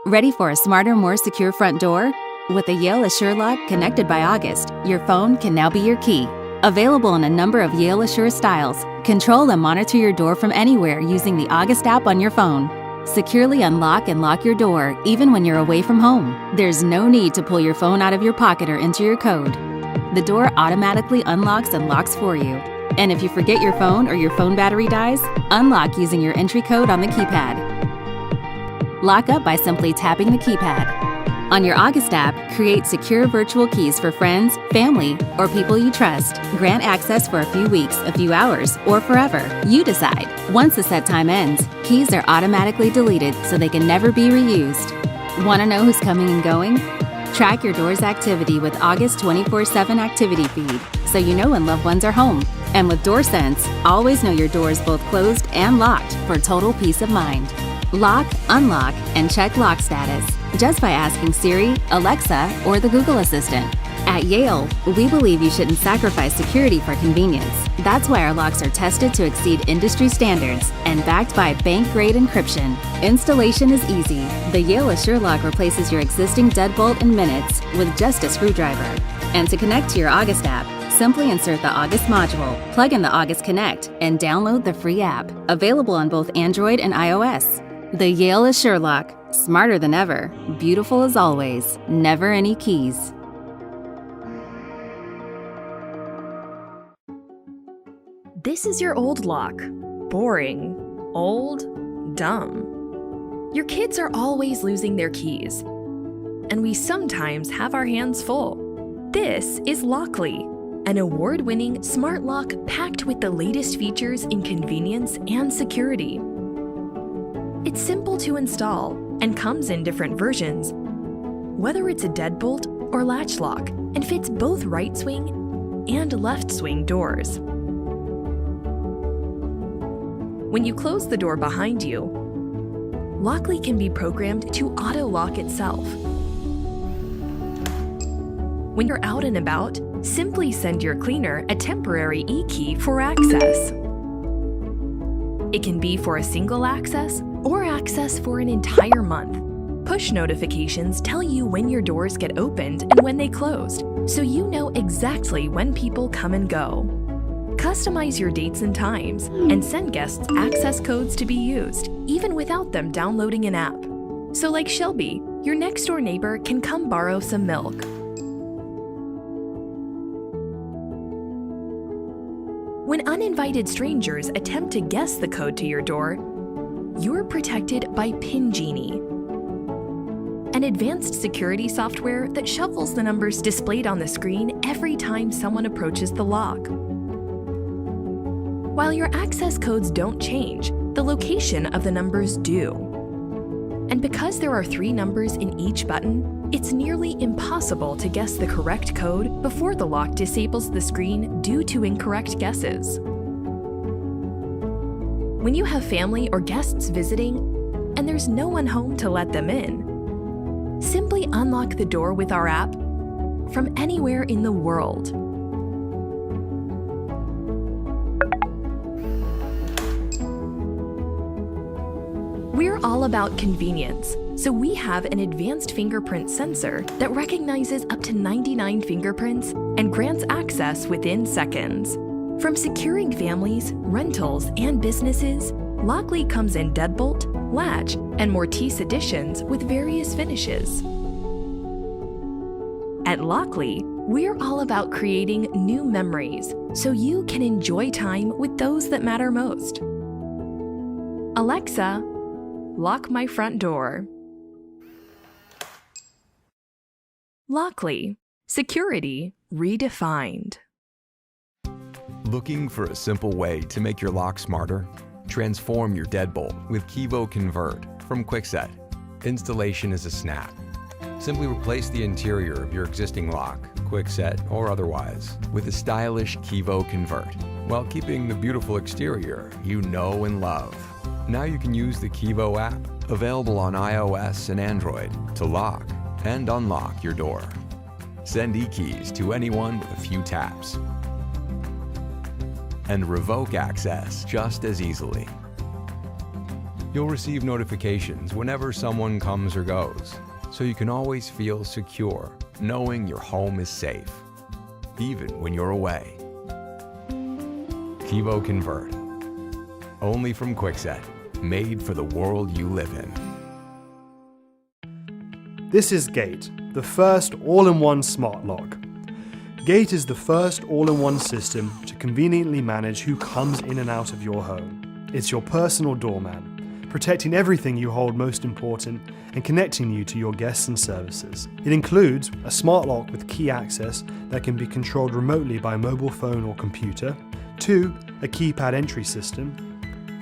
Ready for a smarter, more secure front door? With the Yale Assure Lock connected by August, your phone can now be your key. Available in a number of Yale Assure styles, control and monitor your door from anywhere using the August app on your phone. Securely unlock and lock your door even when you're away from home. There's no need to pull your phone out of your pocket or enter your code. The door automatically unlocks and locks for you. And if you forget your phone or your phone battery dies, unlock using your entry code on the keypad. Lock up by simply tapping the keypad. On your August app, create secure virtual keys for friends, family, or people you trust. Grant access for a few weeks, a few hours, or forever. You decide. Once the set time ends, keys are automatically deleted so they can never be reused. Want to know who's coming and going? Track your door's activity with August 24/7 activity feed so you know when loved ones are home. And with DoorSense, always know your door is both closed and locked for total peace of mind. Lock, unlock, and check lock status just by asking Siri, Alexa, or the Google Assistant. At Yale, we believe you shouldn't sacrifice security for convenience. That's why our locks are tested to exceed industry standards and backed by bank-grade encryption. Installation is easy. The Yale Assure Lock replaces your existing Deadbolt in minutes with just a screwdriver. And to connect to your August app, simply insert the August module, plug in the August Connect, and download the free app. Available on both Android and iOS. The Yale Assure Lock. Smarter than ever. Beautiful as always. Never any keys. This is your old lock. Boring. Old. Dumb. Your kids are always losing their keys. And we sometimes have our hands full. This is Lockly, an award-winning smart lock packed with the latest features in convenience and security. It's simple to install and comes in different versions, whether it's a deadbolt or latch lock, and fits both right swing and left swing doors. When you close the door behind you, Lockly can be programmed to auto-lock itself. When you're out and about, simply send your cleaner a temporary e-key for access. It can be for a single access or access for an entire month. Push notifications tell you when your doors get opened and when they closed, so you know exactly when people come and go. Customize your dates and times, and send guests access codes to be used, even without them downloading an app. So like Shelby, your next-door neighbor can come borrow some milk. When uninvited strangers attempt to guess the code to your door, you're protected by PIN Genie, an advanced security software that shuffles the numbers displayed on the screen every time someone approaches the lock. While your access codes don't change, the location of the numbers do. And because there are 3 numbers in each button, it's nearly impossible to guess the correct code before the lock disables the screen due to incorrect guesses. When you have family or guests visiting, and there's no one home to let them in, simply unlock the door with our app from anywhere in the world. We're all about convenience, so we have an advanced fingerprint sensor that recognizes up to 99 fingerprints and grants access within seconds. From securing families, rentals, and businesses, Lockly comes in Deadbolt, Latch, and Mortise editions with various finishes. At Lockly, we're all about creating new memories so you can enjoy time with those that matter most. Alexa, lock my front door. Lockly, security redefined. Looking for a simple way to make your lock smarter? Transform your deadbolt with Kevo Convert from Kwikset. Installation is a snap. Simply replace the interior of your existing lock, Kwikset or otherwise, with a stylish Kevo Convert, while keeping the beautiful exterior you know and love. Now you can use the Kevo app, available on iOS and Android, to lock and unlock your door. Send e-keys to anyone with a few taps. and revoke access just as easily. You'll receive notifications whenever someone comes or goes, so you can always feel secure knowing your home is safe, even when you're away. Kevo Convert. Only from Kwikset, made for the world you live in. This is Gate, the first all-in-one smart lock. Gate is the first all-in-one system to conveniently manage who comes in and out of your home. It's your personal doorman, protecting everything you hold most important and connecting you to your guests and services. It includes a smart lock with key access that can be controlled remotely by mobile phone or computer, 2, a keypad entry system,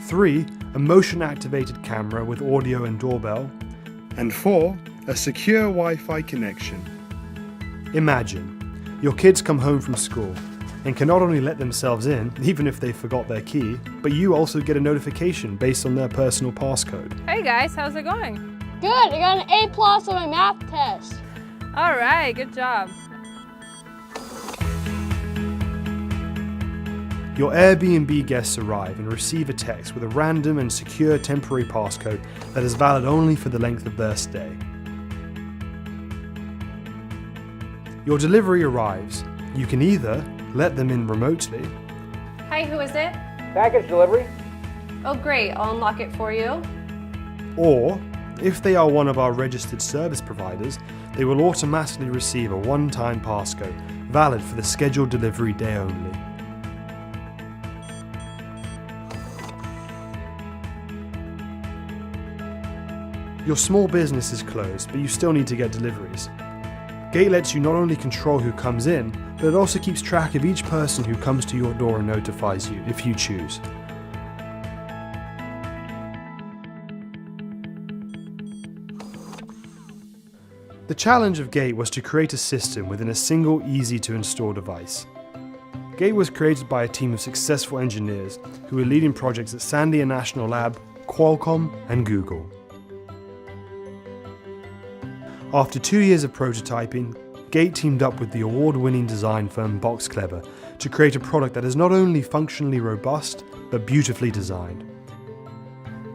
3, a motion-activated camera with audio and doorbell, and 4, a secure Wi-Fi connection. Imagine, your kids come home from school and can not only let themselves in, even if they forgot their key, but you also get a notification based on their personal passcode. Hey guys, how's it going? Good, I got an A+ on my math test. All right, good job. Your Airbnb guests arrive and receive a text with a random and secure temporary passcode that is valid only for the length of their stay. Your delivery arrives. You can either let them in remotely. Hi, who is it? Package delivery. Oh great, I'll unlock it for you. Or, if they are one of our registered service providers, they will automatically receive a one-time passcode, valid for the scheduled delivery day only. Your small business is closed, but you still need to get deliveries. Gate lets you not only control who comes in, but it also keeps track of each person who comes to your door and notifies you, if you choose. The challenge of Gate was to create a system within a single, easy-to-install device. Gate was created by a team of successful engineers who were leading projects at Sandia National Lab, Qualcomm, and Google. After 2 years of prototyping, Gate teamed up with the award-winning design firm Boxclever to create a product that is not only functionally robust, but beautifully designed.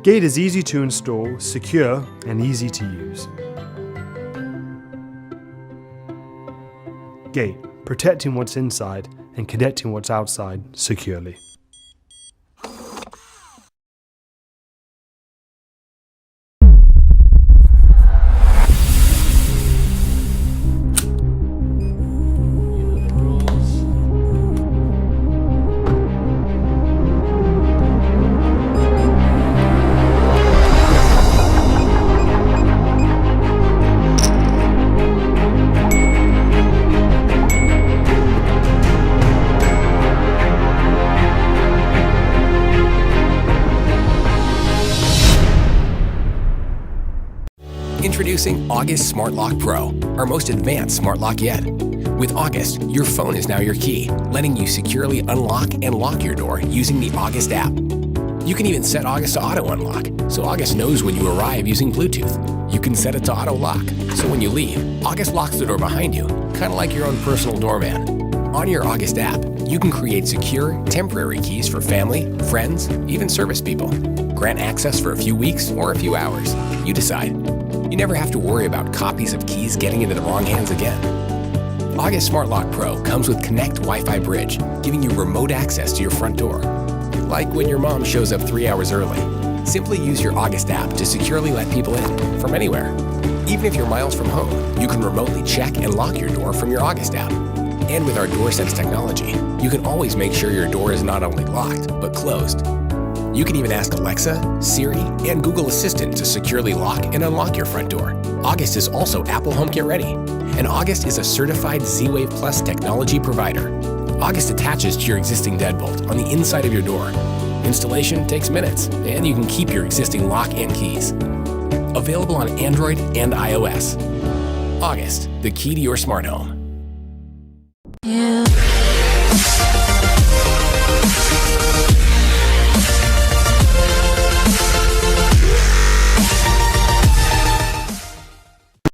Gate is easy to install, secure, and easy to use. Gate, protecting what's inside and connecting what's outside securely. Introducing August Smart Lock Pro, our most advanced smart lock yet. With August, your phone is now your key, letting you securely unlock and lock your door using the August app. You can even set August to auto unlock, so August knows when you arrive using Bluetooth. You can set it to auto lock, so when you leave, August locks the door behind you, kind of like your own personal doorman. On your August app, you can create secure, temporary keys for family, friends, even service people. Grant access for a few weeks or a few hours. You decide. You never have to worry about copies of keys getting into the wrong hands again. August Smart Lock Pro comes with Connect Wi-Fi Bridge, giving you remote access to your front door. Like when your mom shows up 3 hours early. Simply use your August app to securely let people in from anywhere. Even if you're miles from home, you can remotely check and lock your door from your August app. And with our DoorSense technology, you can always make sure your door is not only locked, but closed. You can even ask Alexa, Siri, and Google Assistant to securely lock and unlock your front door. August is also Apple HomeKit ready, and August is a certified Z-Wave Plus technology provider. August attaches to your existing deadbolt on the inside of your door. Installation takes minutes, and you can keep your existing lock and keys. Available on Android and iOS. August, the key to your smart home. Yeah.